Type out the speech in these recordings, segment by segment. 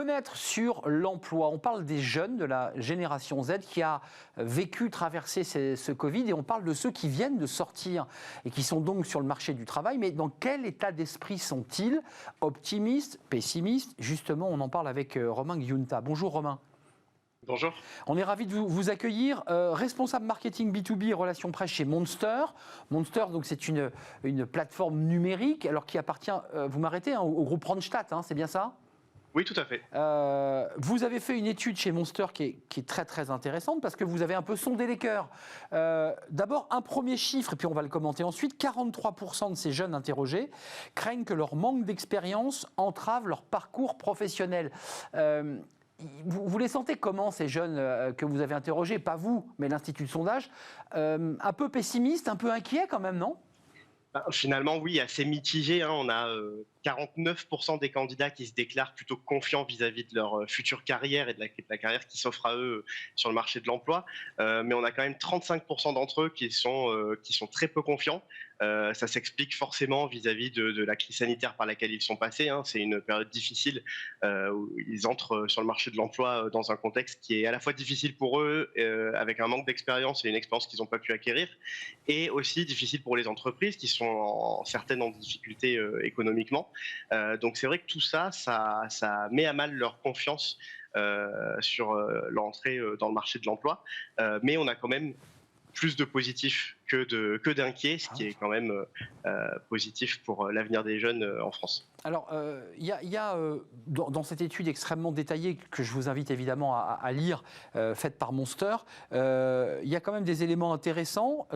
fenêtre sur l'emploi. On parle des jeunes de la génération Z qui a vécu, traversé ce Covid, et on parle de ceux qui viennent de sortir et qui sont donc sur le marché du travail. Mais dans quel état d'esprit sont-ils? Optimistes, pessimistes? Justement, on en parle avec Romain Giunta. Bonjour Romain. Bonjour. On est ravis de vous accueillir. Responsable marketing B2B et relations presse chez Monster. Monster, donc c'est une plateforme numérique, alors qui appartient, vous m'arrêtez, au groupe Randstad, c'est bien ça? Oui, tout à fait. Vous avez fait une étude chez Monster qui est très très intéressante parce que vous avez un peu sondé les cœurs. D'abord, un premier chiffre, et puis on va le commenter ensuite. 43% de ces jeunes interrogés craignent que leur manque d'expérience entrave leur parcours professionnel. Vous les sentez comment, ces jeunes que vous avez interrogés? Pas vous, mais l'Institut de sondage. Un peu pessimistes, un peu inquiets quand même, non? Finalement, oui, assez mitigé. On a 49% des candidats qui se déclarent plutôt confiants vis-à-vis de leur future carrière et de la carrière qui s'offre à eux sur le marché de l'emploi. Mais on a quand même 35% d'entre eux qui sont très peu confiants. Ça s'explique forcément vis-à-vis de la crise sanitaire par laquelle ils sont passés. C'est une période difficile où ils entrent sur le marché de l'emploi dans un contexte qui est à la fois difficile pour eux, avec un manque d'expérience et une expérience qu'ils n'ont pas pu acquérir, et aussi difficile pour les entreprises qui sont certaines en difficulté économiquement. Donc c'est vrai que tout ça met à mal leur confiance sur l'entrée dans le marché de l'emploi. Mais on a quand même plus de positifs que d'inquiets, ce qui est quand même positif pour l'avenir des jeunes en France. Alors, il y a dans cette étude extrêmement détaillée, que je vous invite évidemment à lire, faite par Monster, il y a quand même des éléments intéressants.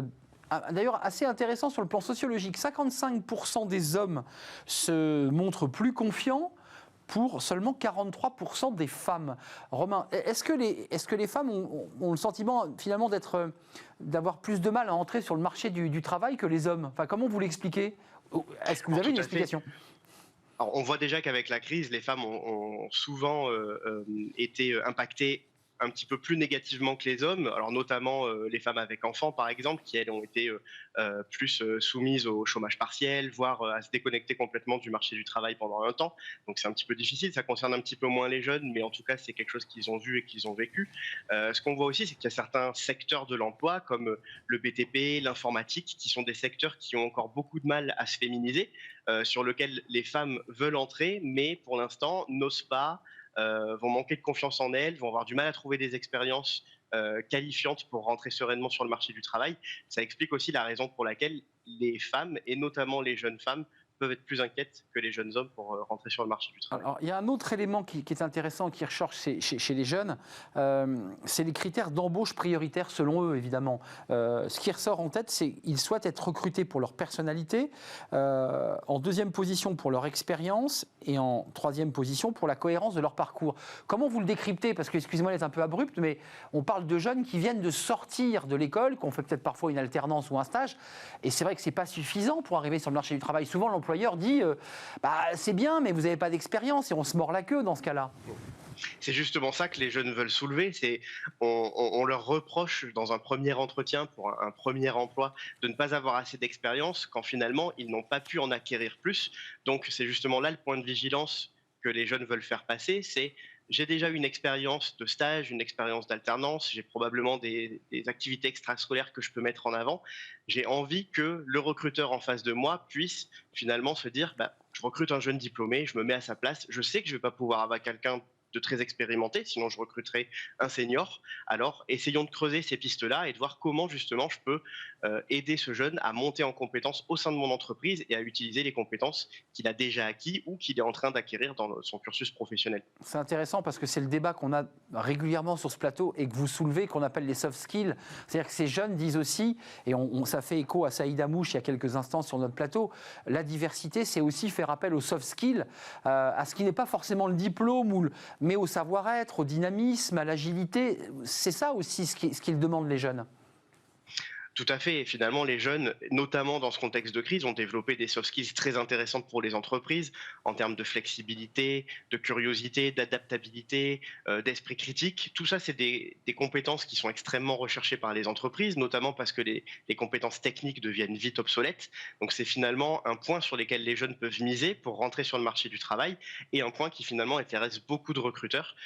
D'ailleurs, assez intéressant sur le plan sociologique. 55% des hommes se montrent plus confiants pour seulement 43% des femmes. Romain, est-ce que les femmes ont le sentiment finalement d'avoir plus de mal à entrer sur le marché du travail que les hommes? Enfin, comment vous l'expliquez? Est-ce que vous avez une explication? Alors, on voit déjà qu'avec la crise, les femmes ont souvent été impactées un petit peu plus négativement que les hommes, alors notamment les femmes avec enfants par exemple, qui elles ont été plus soumises au chômage partiel, voire à se déconnecter complètement du marché du travail pendant un temps. Donc c'est un petit peu difficile, ça concerne un petit peu moins les jeunes, mais en tout cas c'est quelque chose qu'ils ont vu et qu'ils ont vécu. Ce qu'on voit aussi, c'est qu'il y a certains secteurs de l'emploi, comme le BTP, l'informatique, qui sont des secteurs qui ont encore beaucoup de mal à se féminiser, sur lesquels les femmes veulent entrer, mais pour l'instant n'osent pas, vont manquer de confiance en elles, vont avoir du mal à trouver des expériences qualifiantes pour rentrer sereinement sur le marché du travail. Ça explique aussi la raison pour laquelle les femmes, et notamment les jeunes femmes, peuvent être plus inquiètes que les jeunes hommes pour rentrer sur le marché du travail. Alors, il y a un autre élément qui est intéressant, qui ressort chez les jeunes, c'est les critères d'embauche prioritaires selon eux, évidemment. Ce qui ressort en tête, c'est qu'ils souhaitent être recrutés pour leur personnalité, en deuxième position pour leur expérience, et en troisième position pour la cohérence de leur parcours. Comment vous le décryptez? Parce que, excusez-moi d'être un peu abrupte, mais on parle de jeunes qui viennent de sortir de l'école, qui ont fait peut-être parfois une alternance ou un stage, et c'est vrai que ce n'est pas suffisant pour arriver sur le marché du travail. Souvent, l'employeur dit c'est bien, mais vous n'avez pas d'expérience, et on se mord la queue dans ce cas-là. C'est justement ça que les jeunes veulent soulever. On leur reproche dans un premier entretien pour un premier emploi de ne pas avoir assez d'expérience quand finalement ils n'ont pas pu en acquérir plus. Donc c'est justement là le point de vigilance que les jeunes veulent faire passer, c'est: j'ai déjà une expérience de stage, une expérience d'alternance, j'ai probablement des activités extrascolaires que je peux mettre en avant. J'ai envie que le recruteur en face de moi puisse finalement se dire, je recrute un jeune diplômé, je me mets à sa place, je sais que je ne vais pas pouvoir avoir quelqu'un de très expérimenté, sinon je recruterai un senior. Alors essayons de creuser ces pistes-là et de voir comment justement je peux aider ce jeune à monter en compétences au sein de mon entreprise et à utiliser les compétences qu'il a déjà acquis ou qu'il est en train d'acquérir dans son cursus professionnel. C'est intéressant parce que c'est le débat qu'on a régulièrement sur ce plateau et que vous soulevez, qu'on appelle les soft skills. C'est-à-dire que ces jeunes disent aussi, et ça fait écho à Saïd Amouche il y a quelques instants sur notre plateau, la diversité, c'est aussi faire appel aux soft skills, à ce qui n'est pas forcément le diplôme, mais au savoir-être, au dynamisme, à l'agilité. C'est ça aussi ce qu'ils demandent, les jeunes. Tout à fait. Et finalement, les jeunes, notamment dans ce contexte de crise, ont développé des soft skills très intéressantes pour les entreprises en termes de flexibilité, de curiosité, d'adaptabilité, d'esprit critique. Tout ça, c'est des compétences qui sont extrêmement recherchées par les entreprises, notamment parce que les compétences techniques deviennent vite obsolètes. Donc, c'est finalement un point sur lequel les jeunes peuvent miser pour rentrer sur le marché du travail et un point qui finalement intéresse beaucoup de recruteurs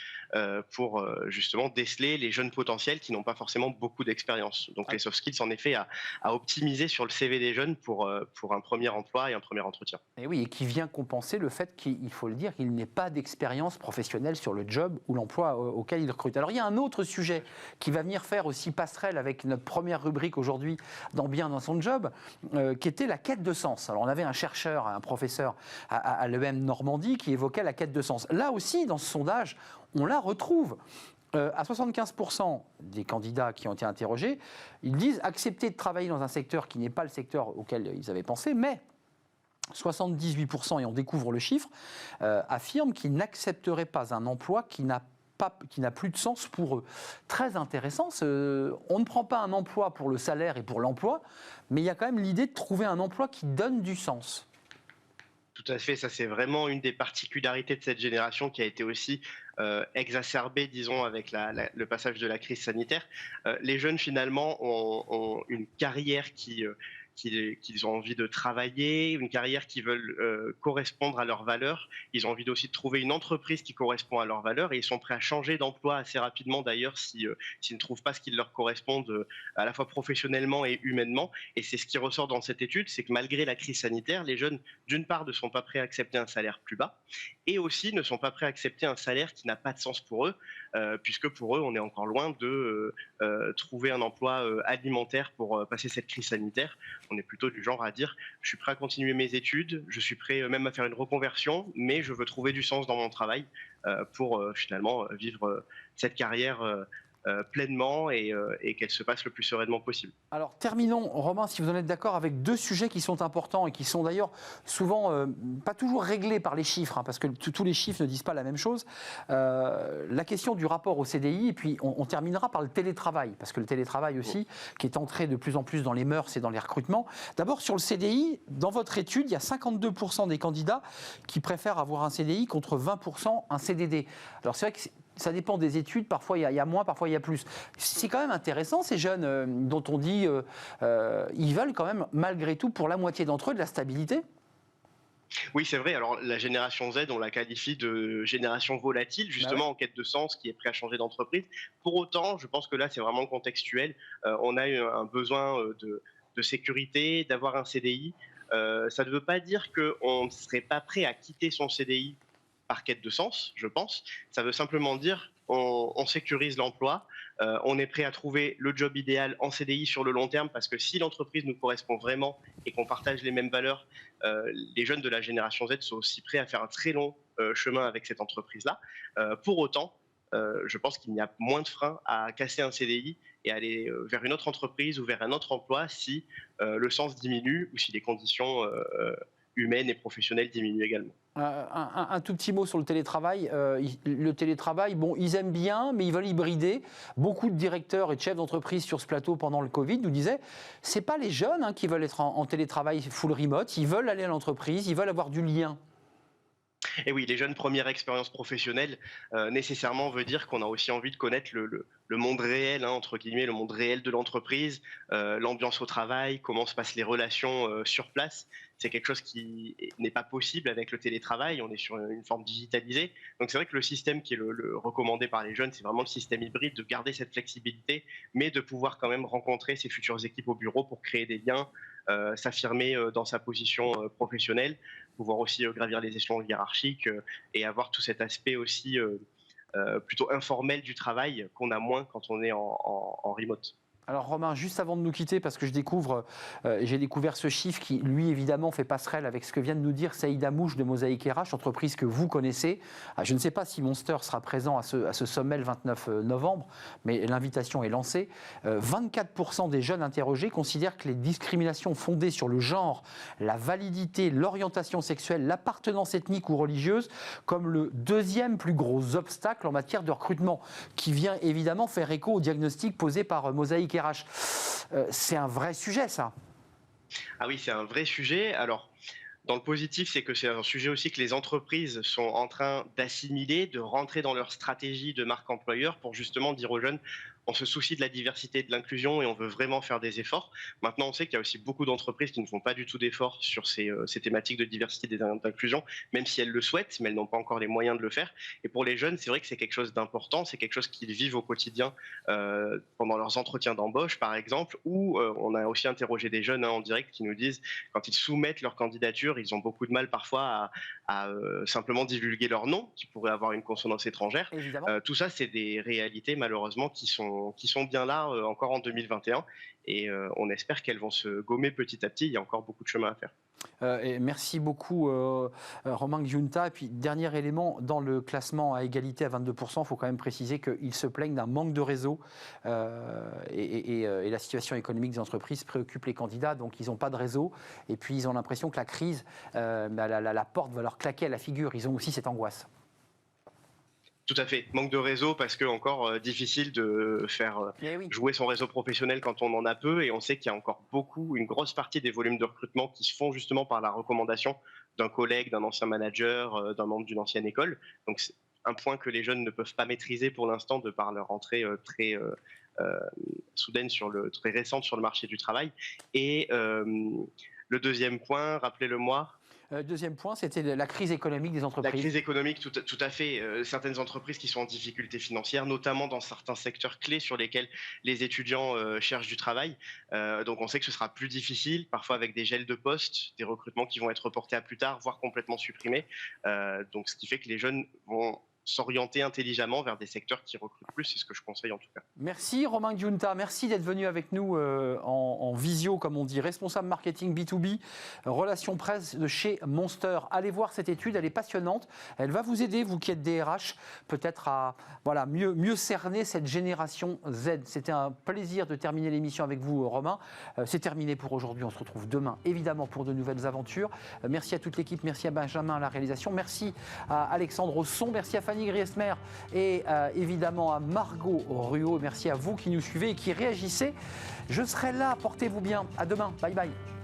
pour justement déceler les jeunes potentiels qui n'ont pas forcément beaucoup d'expérience. Donc, les soft skills, en effet, à optimiser sur le CV des jeunes pour un premier emploi et un premier entretien. Et oui, et qui vient compenser le fait qu'il faut le dire, qu'il n'ait pas d'expérience professionnelle sur le job ou l'emploi auquel il recrute. Alors il y a un autre sujet qui va venir faire aussi passerelle avec notre première rubrique aujourd'hui dans Bien dans son job, qui était la quête de sens. Alors on avait un chercheur, un professeur à l'EM Normandie qui évoquait la quête de sens. Là aussi, dans ce sondage, on la retrouve. À 75% des candidats qui ont été interrogés, ils disent accepter de travailler dans un secteur qui n'est pas le secteur auquel ils avaient pensé, mais 78%, et on découvre le chiffre, affirment qu'ils n'accepteraient pas un emploi qui n'a plus de sens pour eux. Très intéressant, on ne prend pas un emploi pour le salaire et pour l'emploi, mais il y a quand même l'idée de trouver un emploi qui donne du sens. Tout à fait, ça c'est vraiment une des particularités de cette génération qui a été aussi exacerbée, disons, avec le passage de la crise sanitaire. Les jeunes finalement ont une carrière qu'ils ont envie de travailler, une carrière qui veulent correspondre à leurs valeurs. Ils ont envie aussi de trouver une entreprise qui correspond à leurs valeurs et ils sont prêts à changer d'emploi assez rapidement d'ailleurs s'ils ne trouvent pas ce qui leur correspond à la fois professionnellement et humainement. Et c'est ce qui ressort dans cette étude, c'est que malgré la crise sanitaire, les jeunes, d'une part, ne sont pas prêts à accepter un salaire plus bas et aussi ne sont pas prêts à accepter un salaire qui n'a pas de sens pour eux, puisque pour eux, on est encore loin de trouver un emploi alimentaire pour passer cette crise sanitaire. On est plutôt du genre à dire je suis prêt à continuer mes études, je suis prêt même à faire une reconversion, mais je veux trouver du sens dans mon travail pour finalement vivre cette carrière pleinement et qu'elle se passe le plus sereinement possible. Alors terminons, Romain, si vous en êtes d'accord, avec deux sujets qui sont importants et qui sont d'ailleurs souvent pas toujours réglés par les chiffres, hein, parce que tous les chiffres ne disent pas la même chose. La question du rapport au CDI, et puis on terminera par le télétravail, parce que le télétravail aussi, qui est entré de plus en plus dans les mœurs et dans les recrutements. D'abord sur le CDI, dans votre étude, il y a 52% des candidats qui préfèrent avoir un CDI contre 20% un CDD. Alors c'est vrai que ça dépend des études, parfois il y a moins, parfois il y a plus. C'est quand même intéressant ces jeunes dont on dit ils veulent quand même malgré tout pour la moitié d'entre eux de la stabilité. Oui, c'est vrai. Alors, la génération Z, on la qualifie de génération volatile, justement en quête de sens, qui est prêt à changer d'entreprise. Pour autant, je pense que là, c'est vraiment contextuel. On a eu un besoin de sécurité, d'avoir un CDI. Ça ne veut pas dire qu'on ne serait pas prêt à quitter son CDI par quête de sens, je pense. Ça veut simplement dire on sécurise l'emploi, on est prêt à trouver le job idéal en CDI sur le long terme parce que si l'entreprise nous correspond vraiment et qu'on partage les mêmes valeurs, les jeunes de la génération Z sont aussi prêts à faire un très long chemin avec cette entreprise-là. Pour autant, je pense qu'il y a moins de freins à casser un CDI et aller vers une autre entreprise ou vers un autre emploi si le sens diminue ou si les conditions humaines et professionnelles diminuent également. Un tout petit mot sur le télétravail. Le télétravail, bon, ils aiment bien, mais ils veulent hybrider. Beaucoup de directeurs et de chefs d'entreprise sur ce plateau pendant le Covid nous disaient c'est pas les jeunes qui veulent être en télétravail full remote, ils veulent aller à l'entreprise, ils veulent avoir du lien. Et oui, les jeunes premières expériences professionnelles, nécessairement veut dire qu'on a aussi envie de connaître le monde réel, hein, entre guillemets, le monde réel de l'entreprise, l'ambiance au travail, comment se passent les relations sur place. C'est quelque chose qui n'est pas possible avec le télétravail, on est sur une forme digitalisée. Donc c'est vrai que le système qui est le recommandé par les jeunes, c'est vraiment le système hybride, de garder cette flexibilité, mais de pouvoir quand même rencontrer ses futures équipes au bureau pour créer des liens, s'affirmer dans sa position professionnelle, pouvoir aussi gravir les échelons hiérarchiques et avoir tout cet aspect aussi plutôt informel du travail qu'on a moins quand on est en remote. Alors Romain, juste avant de nous quitter, parce que j'ai découvert ce chiffre qui, lui, évidemment, fait passerelle avec ce que vient de nous dire Saïd Amouche de Mosaïque RH, entreprise que vous connaissez. Je ne sais pas si Monster sera présent à ce sommet le 29 novembre, mais l'invitation est lancée. 24% des jeunes interrogés considèrent que les discriminations fondées sur le genre, la validité, l'orientation sexuelle, l'appartenance ethnique ou religieuse, comme le deuxième plus gros obstacle en matière de recrutement, qui vient évidemment faire écho au diagnostic posé par Mosaïque RH. C'est un vrai sujet, ça. Ah oui, c'est un vrai sujet. Alors, dans le positif, c'est que c'est un sujet aussi que les entreprises sont en train d'assimiler, de rentrer dans leur stratégie de marque employeur pour justement dire aux jeunes, on se soucie de la diversité et de l'inclusion et on veut vraiment faire des efforts. Maintenant, on sait qu'il y a aussi beaucoup d'entreprises qui ne font pas du tout d'efforts sur ces thématiques de diversité et d'inclusion, même si elles le souhaitent, mais elles n'ont pas encore les moyens de le faire. Et pour les jeunes, c'est vrai que c'est quelque chose d'important, c'est quelque chose qu'ils vivent au quotidien pendant leurs entretiens d'embauche, par exemple, où on a aussi interrogé des jeunes en direct qui nous disent, quand ils soumettent leur candidature, ils ont beaucoup de mal parfois à simplement divulguer leur nom, qui pourrait avoir une consonance étrangère. Évidemment. Tout ça, c'est des réalités malheureusement qui sont bien là encore en 2021 et on espère qu'elles vont se gommer petit à petit. Il y a encore beaucoup de chemin à faire. Et merci beaucoup Romain Giunta. Et puis dernier élément, dans le classement à égalité à 22%, il faut quand même préciser qu'ils se plaignent d'un manque de réseau et la situation économique des entreprises préoccupe les candidats, donc ils n'ont pas de réseau et puis ils ont l'impression que la crise, la porte va leur claquer à la figure, ils ont aussi cette angoisse. Tout à fait. Manque de réseau parce que encore difficile de faire Oui. jouer son réseau professionnel quand on en a peu et on sait qu'il y a encore une grosse partie des volumes de recrutement qui se font justement par la recommandation d'un collègue, d'un ancien manager, d'un membre d'une ancienne école. Donc c'est un point que les jeunes ne peuvent pas maîtriser pour l'instant de par leur entrée très soudaine très récente sur le marché du travail. Et le deuxième point, rappelez-le-moi. Deuxième point, c'était la crise économique des La entreprises. crise économique, tout à fait. Certaines entreprises qui sont en difficulté financière, notamment dans certains secteurs clés sur lesquels les étudiants cherchent du travail. Donc on sait que ce sera plus difficile, parfois avec des gels de postes, des recrutements qui vont être reportés à plus tard, voire complètement supprimés. Donc ce qui fait que les jeunes vont s'orienter intelligemment vers des secteurs qui recrutent plus, c'est ce que je conseille en tout cas. Merci Romain Giunta, merci d'être venu avec nous en visio, comme on dit, responsable marketing B2B, relations presse de chez Monster. Allez voir cette étude, elle est passionnante, elle va vous aider, vous qui êtes DRH, peut-être à mieux cerner cette génération Z. C'était un plaisir de terminer l'émission avec vous Romain. C'est terminé pour aujourd'hui, on se retrouve demain évidemment pour de nouvelles aventures. Merci à toute l'équipe, merci à Benjamin à la réalisation, merci à Alexandre au son, merci à Fanny Griesmer et évidemment à Margot Ruot. Merci à vous qui nous suivez et qui réagissez. Je serai là, portez-vous bien. À demain. Bye bye.